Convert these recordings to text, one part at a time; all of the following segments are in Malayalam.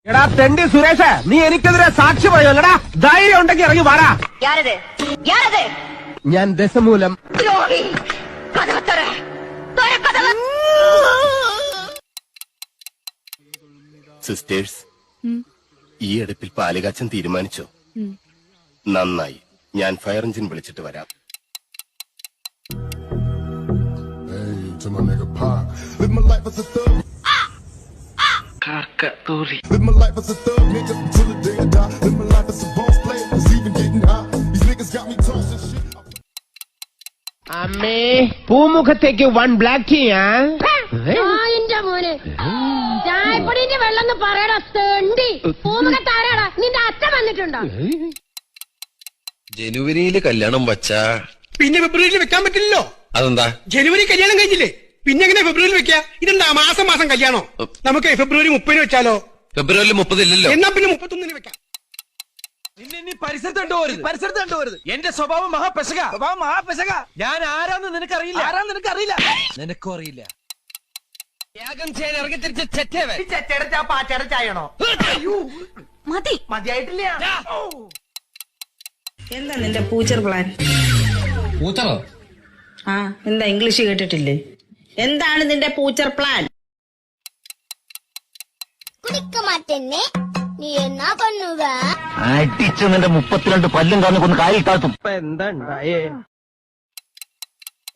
എടാ തെണ്ടി സുരേഷ്, നീ എനിക്കെതിരെ സാക്ഷി പറയുമല്ലടാ. ധൈര്യം ഉണ്ടെങ്കിൽ ഇറങ്ങി വാടാ. ഞാൻ ദശമൂലം. സിസ്റ്റേഴ്സ്, ഈ അടുപ്പിൽ പാലുകാച്ചൻ തീരുമാനിച്ചോ? നന്നായി, ഞാൻ ഫയർ എഞ്ചിൻ വിളിച്ചിട്ട് വരാം. അമ്മേ, പൂമുഖത്തേക്ക് 1 ബ്ലാക്ക് ടീ. മോനെ ചായപ്പൊടിന്റെ വെള്ളം പറയടാ തെണ്ടി. പൂമുഖത്താരാടാ? നിന്റെ അച്ഛൻ വന്നിട്ടുണ്ടോ? ജനുവരിയില് കല്യാണം വച്ചാ പിന്നെ ഫെബ്രുവരിയിൽ വെക്കാൻ പറ്റില്ലല്ലോ. അതെന്താ? ജനുവരി കല്യാണം കഴിഞ്ഞില്ലേ, പിന്നെ എങ്ങനെ ഫെബ്രുവരിയിൽ വെക്കാ? ഇതെന്താ മാസം കല്യാണോ? നമുക്ക് ഫെബ്രുവരി 30 വെച്ചാലോ? ഫെബ്രുവരി 30 ഇല്ലല്ലോ. എന്നാ പിന്നെ 31 വെക്കാം. നിന്നെ പരിസരത്ത് കണ്ടുപോരുത്. എന്റെ സ്വഭാവം മഹാപെശക. ഞാൻ ആരാന്ന് നിനക്കറിയില്ല. നിനക്കും അറിയില്ല. യാഗം ചെയ്യാൻ ഇറങ്ങി തിരിച്ച് ചെറ്റയുടെ പാറ്റയുടെ ചായണോ? മതിയായിട്ടില്ല. എന്താ നിന്റെ ഫ്യൂച്ചർ പ്ലാൻ? പൂച്ചറോ? ആ, എന്താ ഇംഗ്ലീഷ് കേട്ടിട്ടില്ലേ? എന്താണ് നിന്റെ ഫ്യൂച്ചർ പ്ലാൻ? നീ എന്നാ പണ്ണുക? അടിച്ച് നിന്റെ 32 പല്ലും കാന്നു കൊന്ന് കാലിൽ താഴ്ത്തും. എന്താ ഉണ്ടായേ?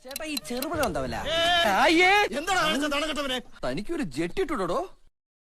ചേട്ടാ, ഈ ചെറുപഴം എന്താവില്ല? എന്താണ് തനിക്കൊരു ജെട്ടിട്ടുടോ?